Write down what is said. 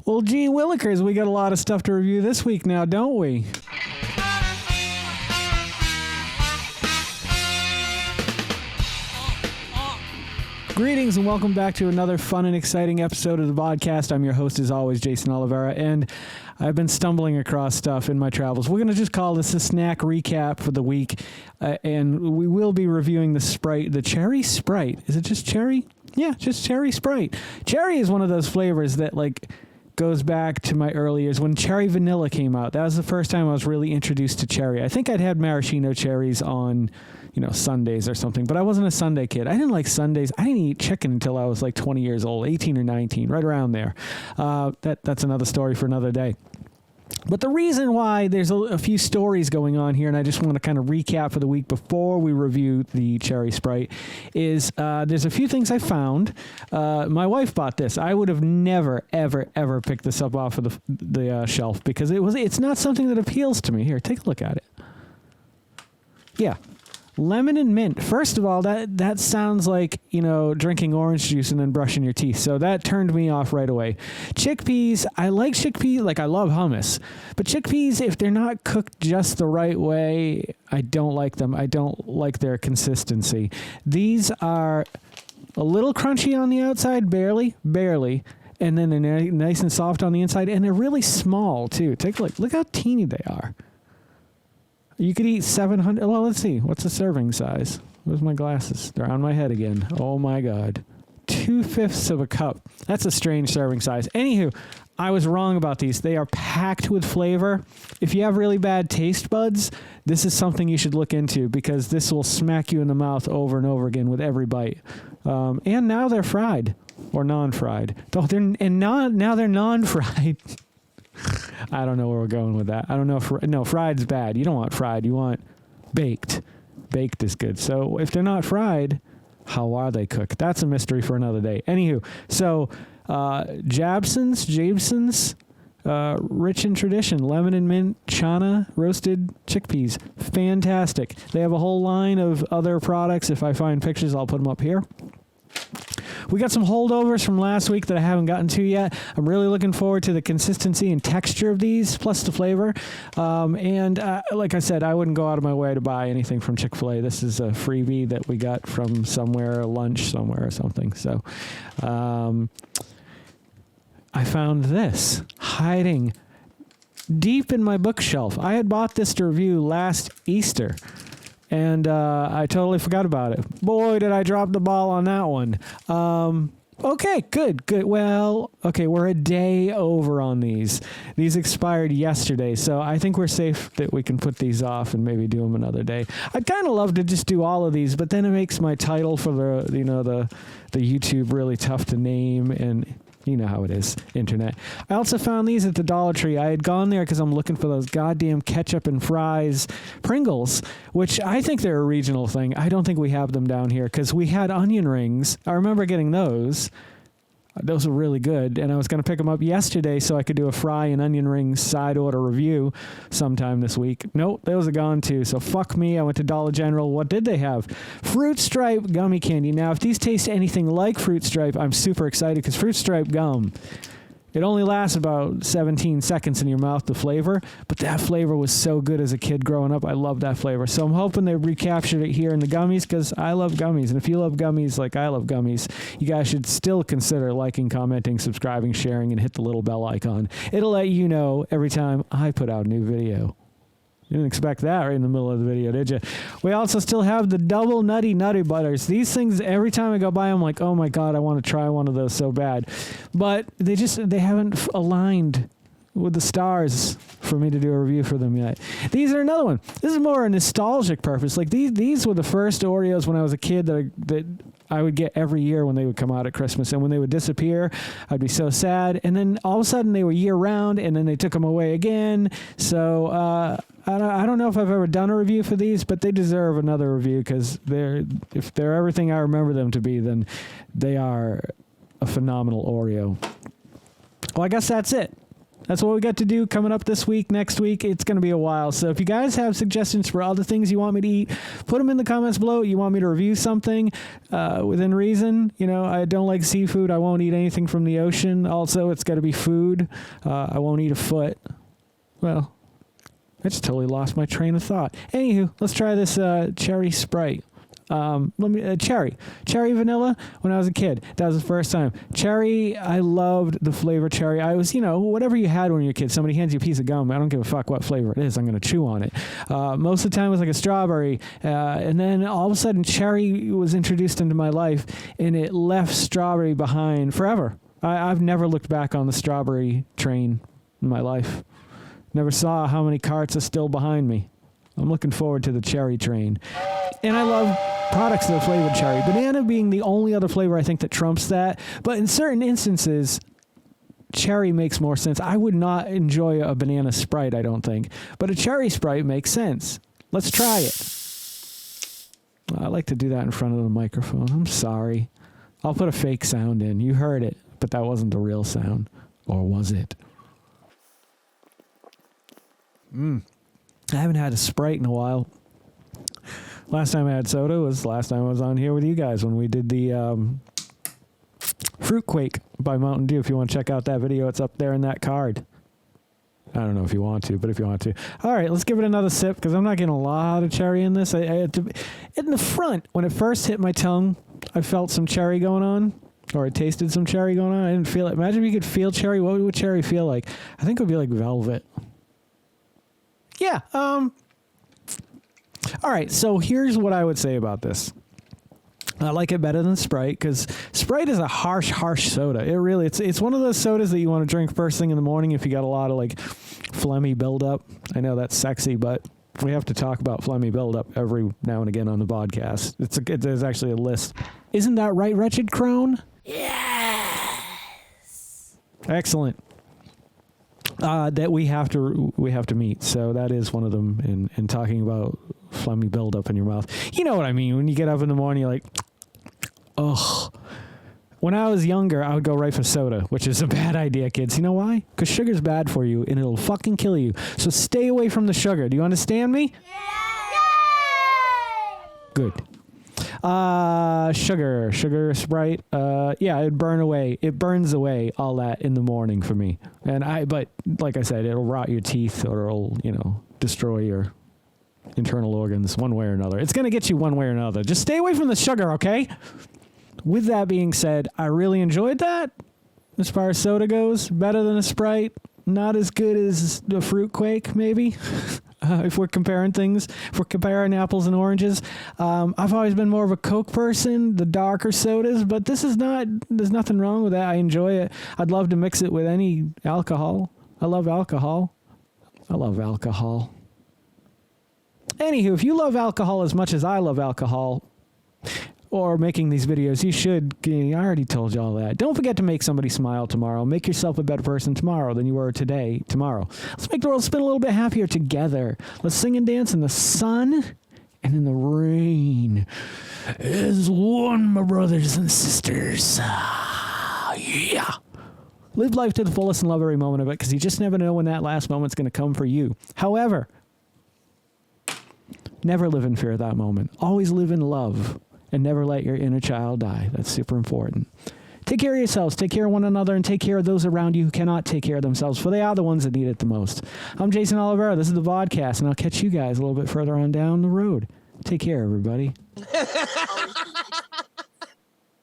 Well, gee willikers, we got a lot of stuff to review this week now, don't we? Greetings and welcome back to another fun and exciting episode of the Vodkast. I'm your host, as always, Jason Oliveira, and I've been stumbling across stuff in my travels. We're going to just call this a snack recap for the week, and we will be reviewing the Sprite, the Cherry Sprite. Is it just cherry? Yeah, just Cherry Sprite. Cherry is one of those flavors that, like, goes back to my early years when cherry vanilla came out. That was the first time I was really introduced to cherry. I think I'd had maraschino cherries on, Sundays or something, but I wasn't a Sunday kid. I didn't like Sundays. I didn't eat chicken until I was like 20 years old, 18 or 19, right around there. That's another story for another day. But the reason why there's a few stories going on here, and I just want to kind of recap for the week before we review the Cherry Sprite, is there's a few things I found. My wife bought this. I would have never, ever, ever picked this up off of the shelf because it's not something that appeals to me. Here, take a look at it. Yeah. Lemon and mint. First of all, that sounds like, drinking orange juice and then brushing your teeth. So that turned me off right away. Chickpeas. I like chickpeas. Like, I love hummus. But chickpeas, if they're not cooked just the right way, I don't like them. I don't like their consistency. These are a little crunchy on the outside, barely. And then they're nice and soft on the inside. And they're really small, too. Take a look. Look how teeny they are. You could eat 700. Well, let's see. What's the serving size? Where's my glasses? They're on my head again. Oh, my God. 2/5 of a cup. That's a strange serving size. Anywho, I was wrong about these. They are packed with flavor. If you have really bad taste buds, this is something you should look into because this will smack you in the mouth over and over again with every bite. And now they're fried or non-fried. Now they're non-fried. I don't know where we're going with that. I don't know if fried's bad. You don't want fried. You want baked. Baked is good. So if they're not fried, how are they cooked? That's a mystery for another day. Anywho, so Jabson's, rich in tradition, lemon and mint, chana, roasted chickpeas. Fantastic. They have a whole line of other products. If I find pictures, I'll put them up here. We got some holdovers from last week that I haven't gotten to yet. I'm really looking forward to the consistency and texture of these, plus the flavor. And like I said, I wouldn't go out of my way to buy anything from Chick-fil-A. This is a freebie that we got from somewhere, lunch somewhere or something. So I found this hiding deep in my bookshelf. I had bought this to review last Easter. And I totally forgot about it. Boy, did I drop the ball on that one. Okay, good. Well, okay, we're a day over on these. These expired yesterday, so I think we're safe that we can put these off and maybe do them another day. I'd kind of love to just do all of these, but then it makes my title for the YouTube really tough to name, and you know how it is, internet. I also found these at the Dollar Tree. I had gone there because I'm looking for those goddamn ketchup and fries Pringles, which I think they're a regional thing. I don't think we have them down here because we had onion rings. I remember getting those. Those were really good, and I was going to pick them up yesterday so I could do a fry and onion ring side order review sometime this week. Nope, those are gone too, so fuck me. I went to Dollar General. What did they have? Fruit Stripe gummy candy. Now, if these taste anything like Fruit Stripe, I'm super excited because Fruit Stripe gum, it only lasts about 17 seconds in your mouth, the flavor, but that flavor was so good as a kid growing up. I love that flavor. So I'm hoping they recaptured it here in the gummies because I love gummies. And if you love gummies like I love gummies, you guys should still consider liking, commenting, subscribing, sharing, and hit the little bell icon. It'll let you know every time I put out a new video. You didn't expect that right in the middle of the video, did you? We also still have the double nutty butters. These things, every time I go by, I'm like, oh my God, I want to try one of those so bad. But they haven't aligned with the stars for me to do a review for them yet. These are another one. This is more a nostalgic purpose. Like these were the first Oreos when I was a kid that I would get every year when they would come out at Christmas. And when they would disappear, I'd be so sad. And then all of a sudden they were year round, and then they took them away again. So I don't know if I've ever done a review for these, but they deserve another review because if they're everything I remember them to be, then they are a phenomenal Oreo. Well, I guess that's it. That's what we got to do coming up this week. Next week, it's going to be a while. So if you guys have suggestions for other things you want me to eat, put them in the comments below. You want me to review something within reason. You know, I don't like seafood. I won't eat anything from the ocean. Also, it's got to be food. I won't eat a foot. Well, I just totally lost my train of thought. Anywho, let's try this Cherry Sprite. Cherry vanilla. When I was a kid, that was the first time. Cherry, I loved the flavor cherry. I was, whatever you had when you were a kid. Somebody hands you a piece of gum. I don't give a fuck what flavor it is. I'm going to chew on it. Most of the time it was like a strawberry. And then all of a sudden cherry was introduced into my life and it left strawberry behind forever. I've never looked back on the strawberry train in my life. Never saw how many carts are still behind me. I'm looking forward to the cherry train. And I love products that are flavored cherry. Banana being the only other flavor I think that trumps that. But in certain instances, cherry makes more sense. I would not enjoy a banana Sprite, I don't think. But a cherry Sprite makes sense. Let's try it. I like to do that in front of the microphone. I'm sorry. I'll put a fake sound in. You heard it, but that wasn't the real sound. Or was it? I haven't had a Sprite in a while. Last time I had soda was last time I was on here with you guys when we did the Fruit Quake by Mountain Dew. If you want to check out that video, it's up there in that card. I don't know if you want to, but if you want to. All right, let's give it another sip because I'm not getting a lot of cherry in this. In the front, when it first hit my tongue, I felt some cherry going on, or I tasted some cherry going on. I didn't feel it. Imagine if you could feel cherry. What would cherry feel like? I think it would be like velvet. Yeah. All right, so here's what I would say about this. I like it better than Sprite because Sprite is a harsh soda. It's one of those sodas that you want to drink first thing in the morning if you got a lot of like phlegmy buildup. I know that's sexy, but we have to talk about phlegmy buildup every now and again on the podcast. There's actually a list. Isn't that right, Wretched Crone? Yes. Excellent. That we have to meet. So that is one of them in talking about phlegmy buildup in your mouth. You know what I mean? When you get up in the morning, you're like, ugh. When I was younger, I would go right for soda, which is a bad idea, kids. You know why? Because sugar's bad for you, and it'll fucking kill you. So stay away from the sugar. Do you understand me? Yeah! Good. Sugar, Sprite. Yeah, it burns away all that in the morning for me. But like I said, it'll rot your teeth or it'll, destroy your internal organs one way or another. It's going to get you one way or another. Just stay away from the sugar, okay? With that being said, I really enjoyed that. As far as soda goes, better than a Sprite. Not as good as the Fruit Quake, maybe. If we're comparing things, if we're comparing apples and oranges. I've always been more of a Coke person, the darker sodas, but there's nothing wrong with that. I enjoy it. I'd love to mix it with any alcohol. I love alcohol. Anywho, if you love alcohol as much as I love alcohol, or making these videos, you should. I already told you all that. Don't forget to make somebody smile tomorrow. Make yourself a better person tomorrow than you were tomorrow. Let's make the world spin a little bit happier together. Let's sing and dance in the sun and in the rain. As one, my brothers and sisters. Yeah. Live life to the fullest and love every moment of it, because you just never know when that last moment's going to come for you. However, never live in fear of that moment. Always live in love. And never let your inner child die. That's super important. Take care of yourselves, take care of one another, and take care of those around you who cannot take care of themselves, for they are the ones that need it the most. I'm Jason Oliveira. This is the Vodkast, and I'll catch you guys a little bit further on down the road. Take care, everybody.